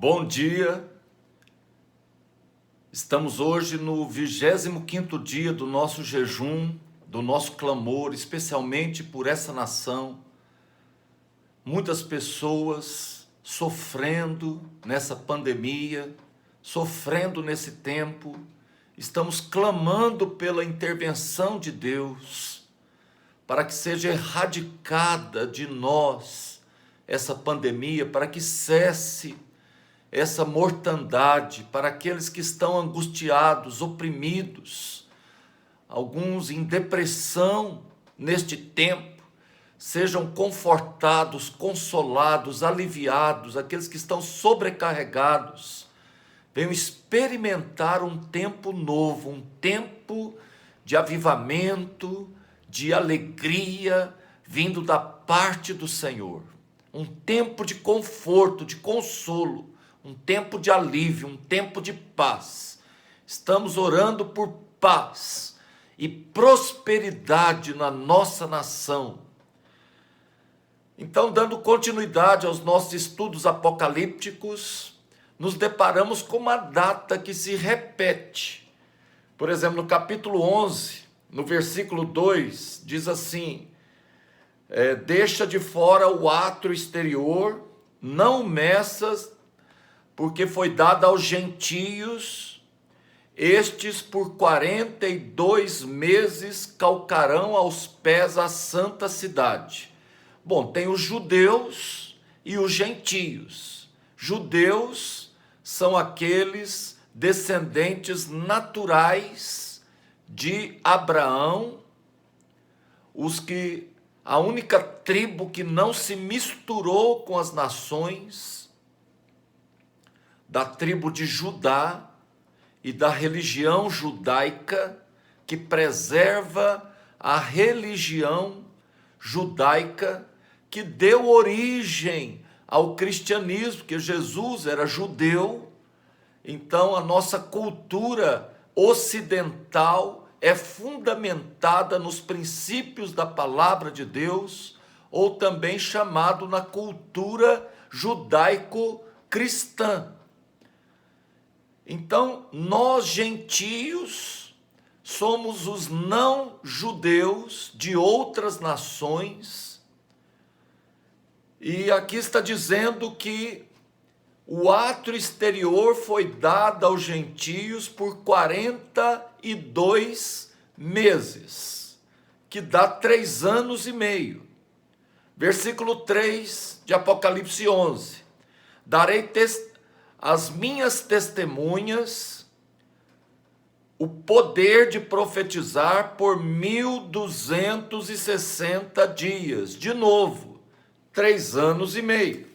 Bom dia, estamos hoje no 25º dia do nosso jejum, do nosso clamor, especialmente por essa nação. Muitas pessoas sofrendo nessa pandemia, sofrendo nesse tempo, estamos clamando pela intervenção de Deus, para que seja erradicada de nós essa pandemia, para que cesse essa mortandade, para aqueles que estão angustiados, oprimidos, alguns em depressão neste tempo, sejam confortados, consolados, aliviados, aqueles que estão sobrecarregados, venham experimentar um tempo novo, um tempo de avivamento, de alegria, vindo da parte do Senhor, um tempo de conforto, de consolo, um tempo de alívio, um tempo de paz. Estamos orando por paz e prosperidade na nossa nação. Então, dando continuidade aos nossos estudos apocalípticos, nos deparamos com uma data que se repete. Por exemplo, no capítulo 11, no versículo 2, diz assim: deixa de fora o átrio exterior, não meças, porque foi dada aos gentios, estes por 42 meses calcarão aos pés a santa cidade. Bom, tem os judeus e os gentios. Judeus são aqueles descendentes naturais de Abraão, a única tribo que não se misturou com as nações, da tribo de Judá e da religião judaica, que preserva a religião judaica que deu origem ao cristianismo, que Jesus era judeu. Então a nossa cultura ocidental é fundamentada nos princípios da palavra de Deus, ou também chamado na cultura judaico-cristã. Então, nós gentios somos os não judeus de outras nações, e aqui está dizendo que o átrio exterior foi dado aos gentios por 42 meses, que dá 3 anos e meio. Versículo 3 de Apocalipse 11: darei as minhas testemunhas o poder de profetizar por 1260 dias. De novo, 3 anos e meio.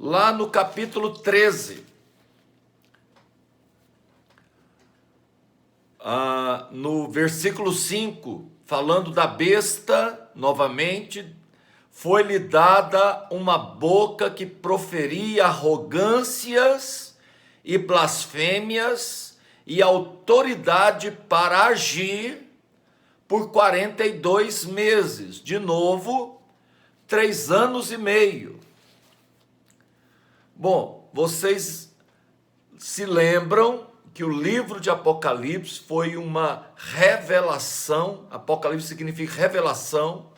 Lá no capítulo 13, no versículo 5, falando da besta, novamente, foi-lhe dada uma boca que proferia arrogâncias e blasfêmias, e autoridade para agir por 42 meses. De novo, 3 anos e meio. Bom, vocês se lembram que o livro de Apocalipse foi uma revelação. Apocalipse significa revelação.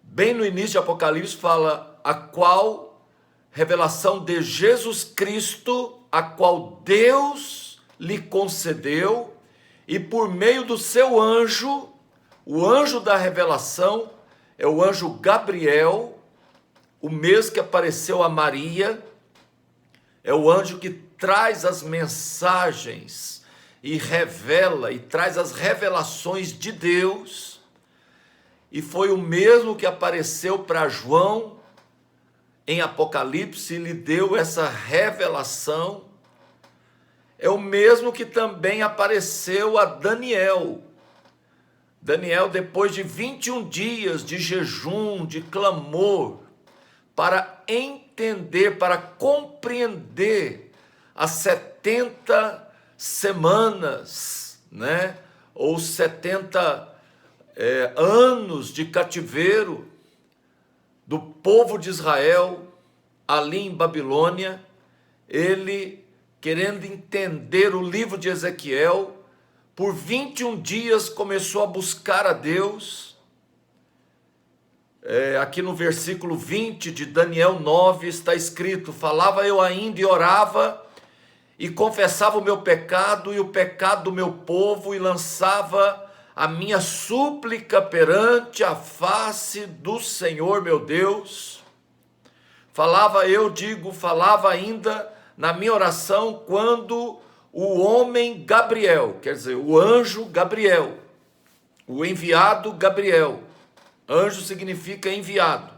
Bem no início de Apocalipse fala a qual revelação de Jesus Cristo, a qual Deus lhe concedeu, e por meio do seu anjo, o anjo da revelação é o anjo Gabriel, o mesmo que apareceu a Maria, é o anjo que traz as mensagens e revela, e traz as revelações de Deus, e foi o mesmo que apareceu para João em Apocalipse e lhe deu essa revelação. É o mesmo que também apareceu a Daniel. Daniel, depois de 21 dias de jejum, de clamor, para entender, para compreender as 70 semanas, né? Ou 70 anos de cativeiro do povo de Israel, ali em Babilônia, ele, querendo entender o livro de Ezequiel, por 21 dias começou a buscar a Deus. Aqui no versículo 20 de Daniel 9 está escrito: falava eu ainda e orava, e confessava o meu pecado e o pecado do meu povo, e lançava a minha súplica perante a face do Senhor meu Deus. Falava ainda na minha oração, quando o homem Gabriel, quer dizer, o anjo Gabriel, o enviado Gabriel, anjo significa enviado,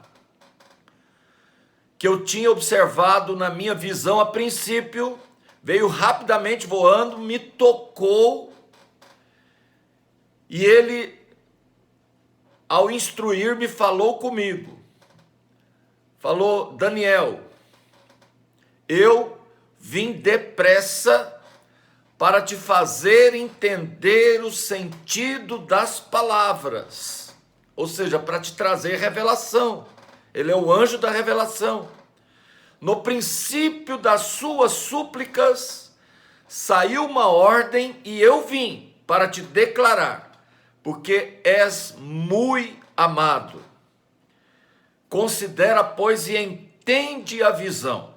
que eu tinha observado na minha visão a princípio, veio rapidamente voando, me tocou, e ele, ao instruir-me, falou comigo. Falou: Daniel, eu vim depressa para te fazer entender o sentido das palavras, ou seja, para te trazer revelação. Ele é o anjo da revelação. No princípio das suas súplicas saiu uma ordem, e eu vim para te declarar, porque és muito amado. Considera, pois, e entende a visão.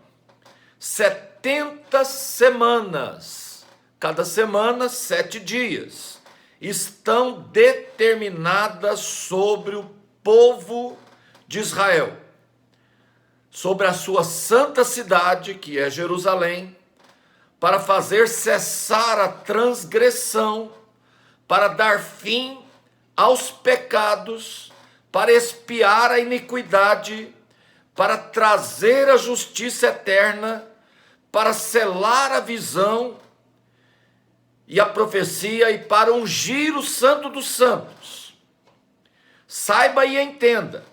70 semanas, cada semana 7 dias, estão determinadas sobre o povo de Israel, sobre a sua santa cidade, que é Jerusalém, para fazer cessar a transgressão, para dar fim aos pecados, para expiar a iniquidade, para trazer a justiça eterna, para selar a visão e a profecia, e para ungir o Santo dos Santos. Saiba e entenda,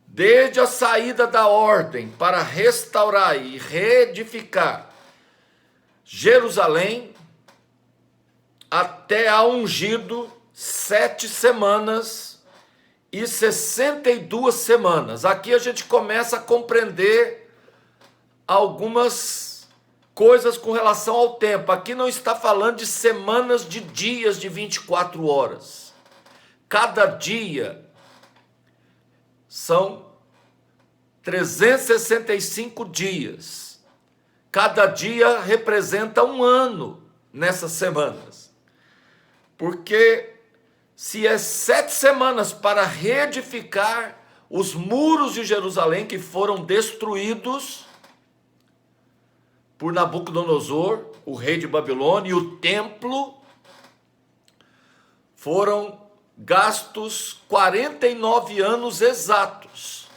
desde a saída da ordem para restaurar e reedificar Jerusalém, até a ungido, 7 semanas e 62 semanas. Aqui a gente começa a compreender algumas coisas com relação ao tempo. Aqui não está falando de semanas, de dias de 24 horas. Cada dia são 365 dias. Cada dia representa um ano nessas semanas. Porque se é 7 semanas para reedificar os muros de Jerusalém, que foram destruídos por Nabucodonosor, o rei de Babilônia, e o templo, foram gastos 49 anos exatos,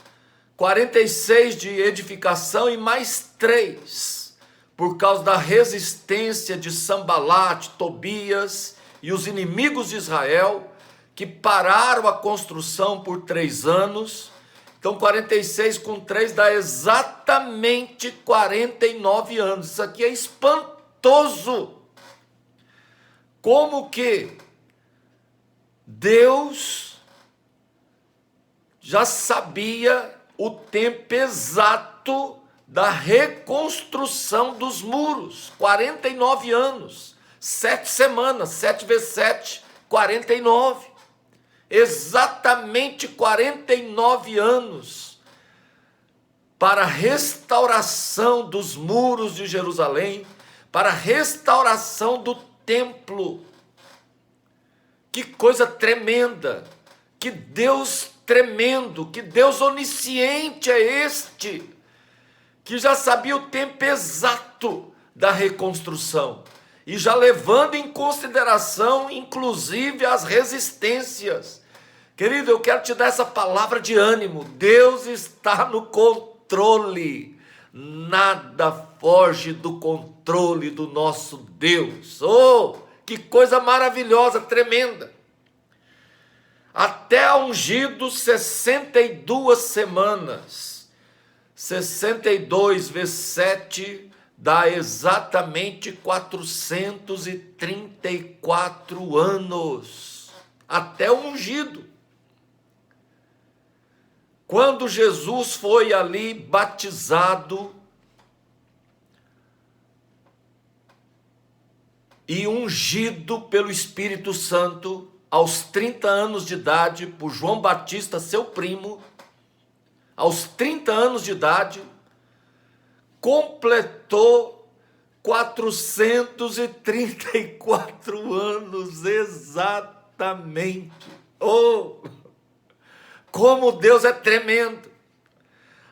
46 de edificação e mais 3, por causa da resistência de Sambalate, Tobias e os inimigos de Israel, que pararam a construção por 3 anos. Então 46 com 3 dá exatamente 49 anos. Isso aqui é espantoso. Como que Deus já sabia o tempo exato da reconstrução dos muros. 49 anos, 7 semanas, 7 vezes 7, 49. Exatamente 49 anos para a restauração dos muros de Jerusalém, para a restauração do templo. Que coisa tremenda, que Deus tremendo, que Deus onisciente é este, que já sabia o tempo exato da reconstrução, e já levando em consideração, inclusive, as resistências. Querido, eu quero te dar essa palavra de ânimo. Deus está no controle. Nada foge do controle do nosso Deus. Oh, que coisa maravilhosa, tremenda. Até ungido 62 semanas. 62 vezes 7 dá exatamente 434 anos, até o ungido. Quando Jesus foi ali batizado e ungido pelo Espírito Santo, aos 30 anos de idade, por João Batista, seu primo, aos 30 anos de idade, completou 434 anos exatamente. Oh, como Deus é tremendo!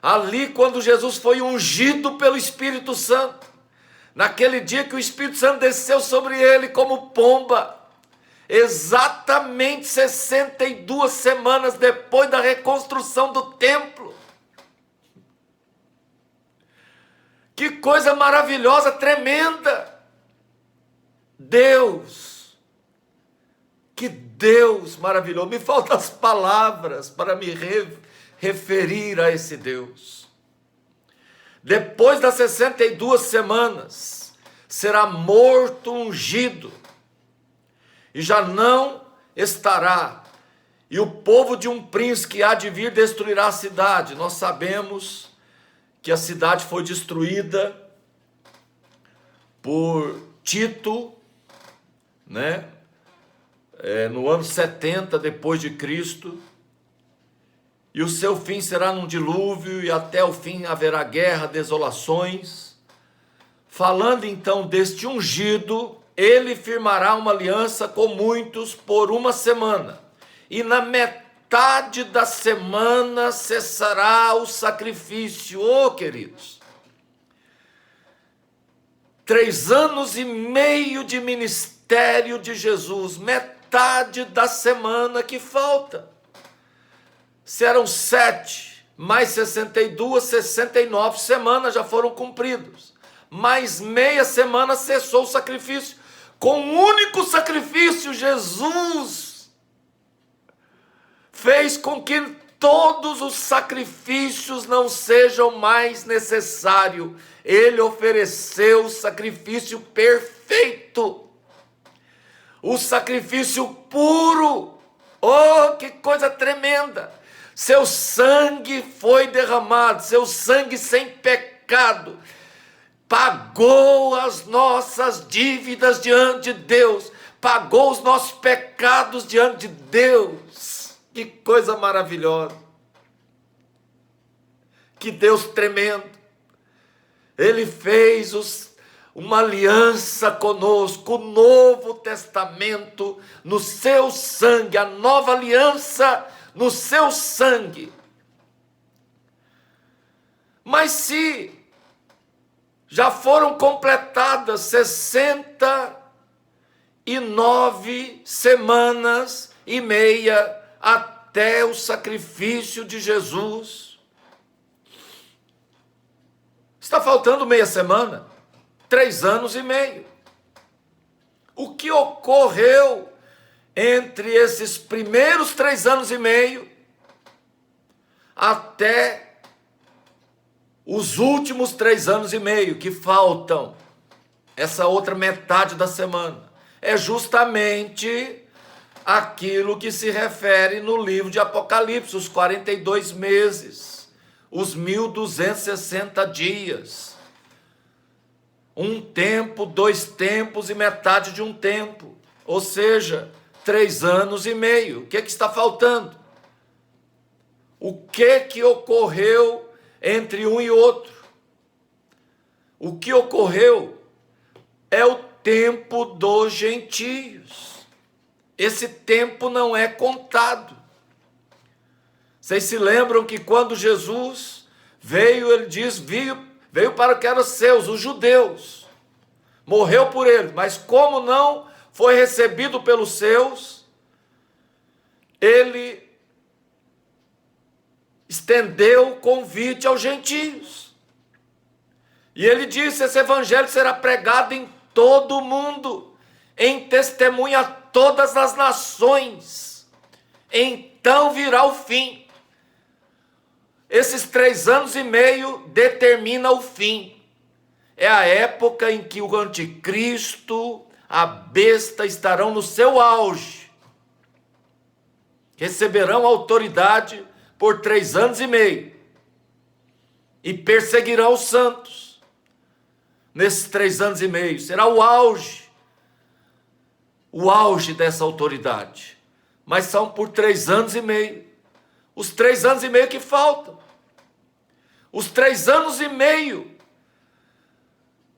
Ali, quando Jesus foi ungido pelo Espírito Santo, naquele dia que o Espírito Santo desceu sobre ele como pomba, exatamente 62 semanas depois da reconstrução do templo. Que coisa maravilhosa, tremenda! Deus, que Deus maravilhoso! Me faltam as palavras para me referir a esse Deus. Depois das 62 semanas, será morto, ungido, e já não estará. E o povo de um príncipe que há de vir destruirá a cidade. Nós sabemos que a cidade foi destruída por Tito, né? No ano 70 depois de Cristo. E o seu fim será num dilúvio, e até o fim haverá guerra, desolações. Falando então deste ungido, ele firmará uma aliança com muitos por uma semana, e na metade da semana cessará o sacrifício. Oh, queridos, 3 anos e meio de ministério de Jesus, metade da semana que falta. Se eram 7, mais 62, 69 semanas já foram cumpridos. Mais meia semana cessou o sacrifício. Com um único sacrifício, Jesus fez com que todos os sacrifícios não sejam mais necessários. Ele ofereceu o sacrifício perfeito, o sacrifício puro. Oh, que coisa tremenda! Seu sangue foi derramado, seu sangue sem pecado, pagou as nossas dívidas diante de Deus, pagou os nossos pecados diante de Deus. Que coisa maravilhosa! Que Deus tremendo! Ele fez uma aliança conosco, o Novo Testamento no seu sangue, a nova aliança no seu sangue. Mas se já foram completadas 69 semanas e meia até o sacrifício de Jesus, está faltando meia semana, 3 anos e meio. O que ocorreu entre esses primeiros 3 anos e meio até os últimos 3 anos e meio que faltam, essa outra metade da semana, é justamente aquilo que se refere no livro de Apocalipse, os 42 meses, os 1260 dias, um tempo, 2 tempos e metade de um tempo, ou seja, 3 anos e meio. O que está faltando? O que ocorreu entre um e outro? O que ocorreu é o tempo dos gentios. Esse tempo não é contado. Vocês se lembram que quando Jesus veio, ele diz, veio para que eram seus, os judeus. Morreu por eles, mas como não foi recebido pelos seus, ele estendeu o convite aos gentios. E ele disse, esse evangelho será pregado em todo o mundo, em testemunha a todas as nações. Então virá o fim. Esses 3 anos e meio determina o fim. É a época em que o anticristo, a besta, estarão no seu auge. Receberão autoridade por 3 anos e meio. E perseguirão os santos. Nesses 3 anos e meio. Será o auge dessa autoridade. Mas são por 3 anos e meio. Os 3 anos e meio que faltam. Os 3 anos e meio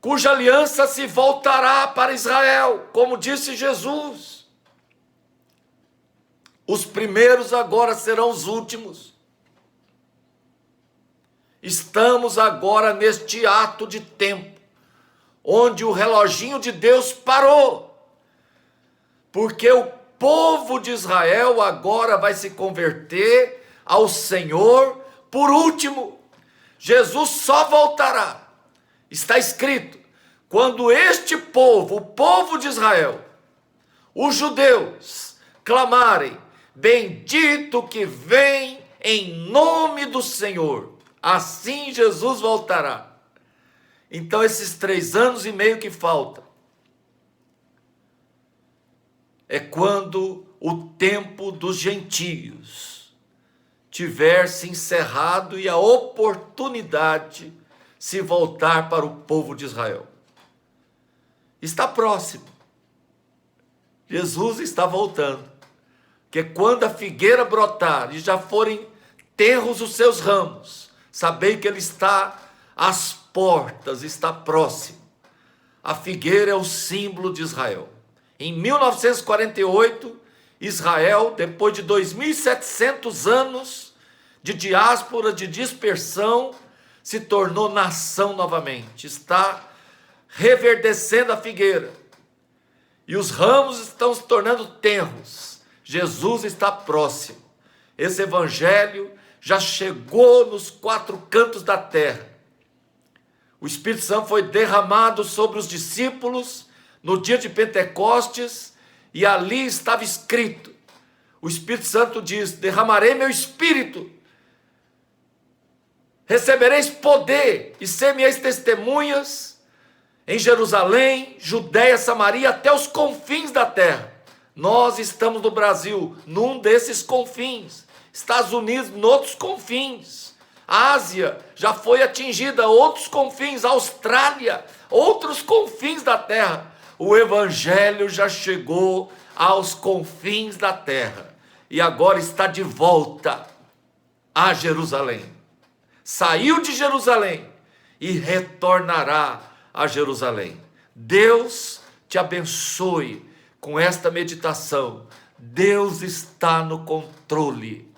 cuja aliança se voltará para Israel, como disse Jesus. Os primeiros agora serão os últimos. Estamos agora neste ato de tempo, onde o reloginho de Deus parou, porque o povo de Israel agora vai se converter ao Senhor por último. Jesus só voltará. Está escrito, quando este povo, o povo de Israel, os judeus, clamarem, bendito que vem em nome do Senhor, assim Jesus voltará. Então esses 3 anos e meio que faltam, é quando o tempo dos gentios tiver se encerrado e a oportunidade se voltar para o povo de Israel. Está próximo. Jesus está voltando. Que quando a figueira brotar e já forem tenros os seus ramos, sabei que ele está às portas, está próximo. A figueira é o símbolo de Israel. Em 1948, Israel, depois de 2.700 anos de diáspora, de dispersão, se tornou nação novamente. Está reverdecendo a figueira. E os ramos estão se tornando tenros. Jesus está próximo. Esse evangelho já chegou nos 4 cantos da terra. O Espírito Santo foi derramado sobre os discípulos no dia de Pentecostes, e ali estava escrito, o Espírito Santo diz, derramarei meu Espírito, recebereis poder, e ser-me-eis testemunhas em Jerusalém, Judéia, Samaria, até os confins da terra. Nós estamos no Brasil, num desses confins, Estados Unidos, noutros confins, a Ásia já foi atingida, outros confins, Austrália, outros confins da terra. O evangelho já chegou aos confins da terra e agora está de volta a Jerusalém. Saiu de Jerusalém e retornará a Jerusalém. Deus te abençoe com esta meditação. Deus está no controle.